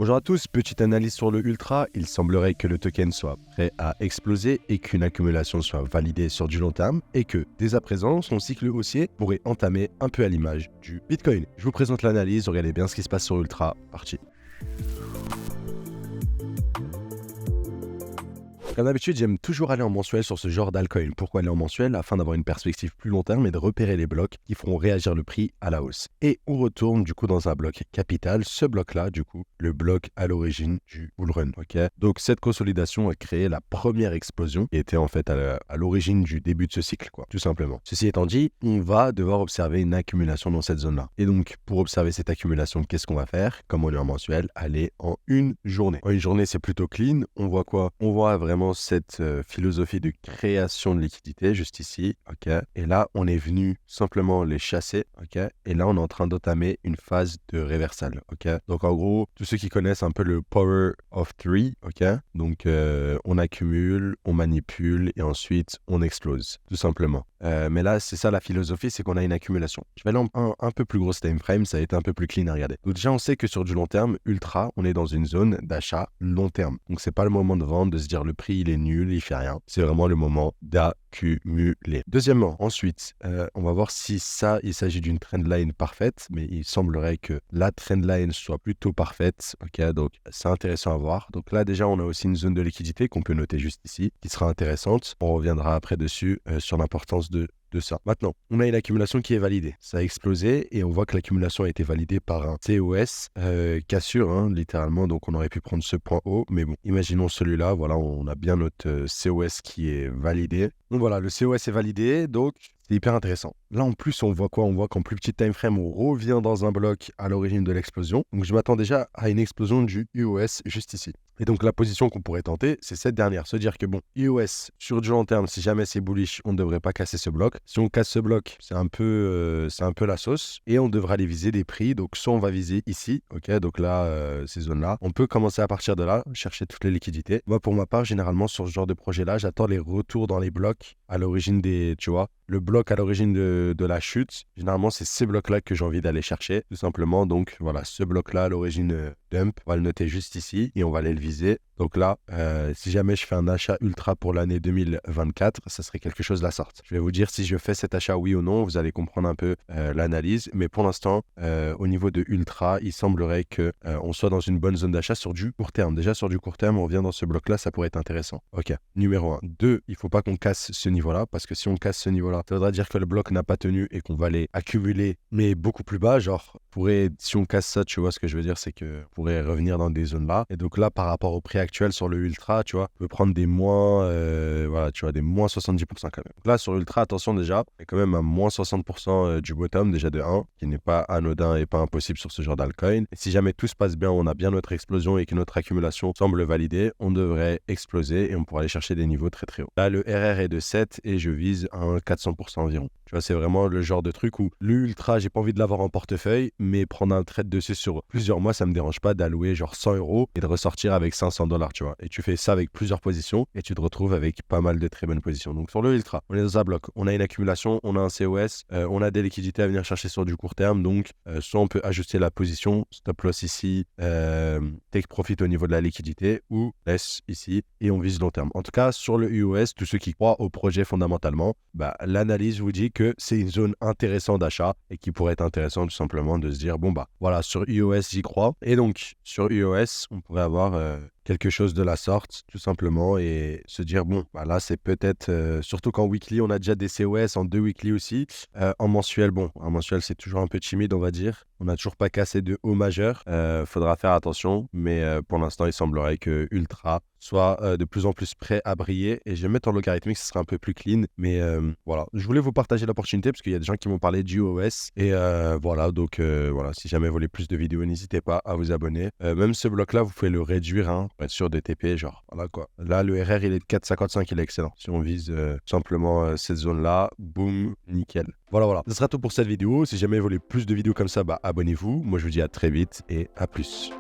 Bonjour à tous, petite analyse sur le Ultra. Il semblerait que le token soit prêt à exploser et qu'une accumulation soit validée sur du long terme et que, dès à présent, son cycle haussier pourrait entamer un peu à l'image du Bitcoin. Je vous présente l'analyse, regardez bien ce qui se passe sur Ultra, parti. Comme d'habitude, j'aime toujours aller en mensuel sur ce genre d'altcoin. Pourquoi aller en mensuel? Afin d'avoir une perspective plus long terme et de repérer les blocs qui feront réagir le prix à la hausse. Et on retourne du coup dans un bloc capital. Ce bloc-là, du coup, le bloc à l'origine du bull run. Donc cette consolidation a créé la première explosion qui était en fait à l'origine du début de ce cycle, quoi, tout simplement. Ceci étant dit, on va devoir observer une accumulation dans cette zone-là. Et donc, pour observer cette accumulation, qu'est-ce qu'on va faire? Comme on est en mensuel, aller en une journée. En une journée, c'est plutôt clean. On voit quoi? On voit vraiment cette philosophie de création de liquidité juste ici, et là on est venu simplement les chasser, et là on est en train d'entamer une phase de réversal, donc en gros tous ceux qui connaissent un peu le power of three, donc on accumule, on manipule et ensuite on explose tout simplement, mais là c'est ça la philosophie, c'est qu'on a une accumulation. Je vais aller en un peu plus grosse time frame, ça a été un peu plus clean à regarder. Donc déjà on sait que sur du long terme Ultra, on est dans une zone d'achat long terme, donc c'est pas le moment de vendre, de se dire le prix il est nul, il fait rien. C'est vraiment le moment d'accumuler. Deuxièmement, ensuite, on va voir si ça, il s'agit d'une trendline parfaite, mais il semblerait que la trendline soit plutôt parfaite. Donc c'est intéressant à voir. Donc là, déjà, on a aussi une zone de liquidité qu'on peut noter juste ici, qui sera intéressante. On reviendra après dessus sur l'importance de ça. Maintenant, on a une accumulation qui est validée. Ça a explosé et on voit que l'accumulation a été validée par un COS cassure, littéralement. Donc, on aurait pu prendre ce point haut. Mais bon, imaginons celui-là. Voilà, on a bien notre COS qui est validé. Donc voilà, le COS est validé. Donc, c'est hyper intéressant. Là, en plus, on voit quoi? On voit qu'en plus petite time frame, on revient dans un bloc à l'origine de l'explosion. Donc, je m'attends déjà à une explosion du EOS juste ici. Et donc, la position qu'on pourrait tenter, c'est cette dernière. Se dire que bon, EOS, sur du long terme, si jamais c'est bullish, on ne devrait pas casser ce bloc. Si on casse ce bloc, c'est un peu la sauce. Et on devra aller viser des prix. Donc, soit on va viser ici, donc là, ces zones-là. On peut commencer à partir de là, chercher toutes les liquidités. Moi, pour ma part, généralement, sur ce genre de projet-là, j'attends les retours dans les blocs à l'origine des, tu vois, le bloc à l'origine de la chute. Généralement, c'est ces blocs-là que j'ai envie d'aller chercher, tout simplement. Donc, voilà, ce bloc-là à l'origine dump, on va le noter juste ici et on va aller le viser. Donc là, si jamais je fais un achat ultra pour l'année 2024, ça serait quelque chose de la sorte. Je vais vous dire si je fais cet achat oui ou non, vous allez comprendre un peu l'analyse. Mais pour l'instant, au niveau de ultra, il semblerait qu'on soit dans une bonne zone d'achat sur du court terme. Déjà, sur du court terme, on vient dans ce bloc-là, ça pourrait être intéressant. Ok, numéro 1. 2, il ne faut pas qu'on casse ce niveau-là, parce que si on casse ce niveau-là, ça voudra dire que le bloc n'a pas tenu et qu'on va aller accumuler, mais beaucoup plus bas. Genre, si on casse ça, tu vois ce que je veux dire, c'est qu'on pourrait revenir dans des zones-là. Et donc là, par rapport au prix actuel sur le Ultra, tu vois, on peut prendre des moins, voilà, tu vois, des moins 70% quand même. Donc là, sur l'Ultra, attention déjà, il y a quand même un moins 60% du bottom, déjà de 1, qui n'est pas anodin et pas impossible sur ce genre d'altcoin. Et si jamais tout se passe bien, on a bien notre explosion et que notre accumulation semble validée, on devrait exploser et on pourra aller chercher des niveaux très très hauts. Là, le RR est de 7 et je vise un 400% environ. Tu vois, c'est vraiment le genre de truc où l'Ultra, j'ai pas envie de l'avoir en portefeuille, mais prendre un trade dessus sur plusieurs mois, ça me dérange pas d'allouer genre 100 € et de ressortir avec $500, tu vois. Et tu fais ça avec plusieurs positions et tu te retrouves avec pas mal de très bonnes positions. Donc sur le Ultra, on est dans un bloc, on a une accumulation, on a un COS, on a des liquidités à venir chercher sur du court terme. Donc soit on peut ajuster la position, stop loss ici, take profit au niveau de la liquidité ou laisse ici et on vise long terme. En tout cas, sur le UOS, tous ceux qui croient au projet fondamentalement, l'analyse vous dit que c'est une zone intéressante d'achat et qui pourrait être intéressant tout simplement de se dire bon voilà, sur UOS j'y crois et donc sur UOS on pourrait avoir quelque chose de la sorte tout simplement et se dire bon là c'est peut-être surtout qu'en weekly on a déjà des COS, en 2 weekly aussi, en mensuel en mensuel c'est toujours un peu timide on va dire, on n'a toujours pas cassé de haut majeur, faudra faire attention, mais pour l'instant il semblerait que Ultra soit de plus en plus prêt à briller et je vais mettre en logarithmique, ce sera un peu plus clean, mais voilà, je voulais vous partager l'opportunité parce qu'il y a des gens qui m'ont parlé du OS et voilà, donc voilà, si jamais vous voulez plus de vidéos, n'hésitez pas à vous abonner, même ce bloc là vous pouvez le réduire pour être sûr de TP, genre voilà quoi, là le RR il est de 4,55, il est excellent, si on vise simplement cette zone là, boum, nickel. Voilà, ce sera tout pour cette vidéo. Si jamais vous voulez plus de vidéos comme ça, abonnez-vous. Moi je vous dis à très vite et à plus.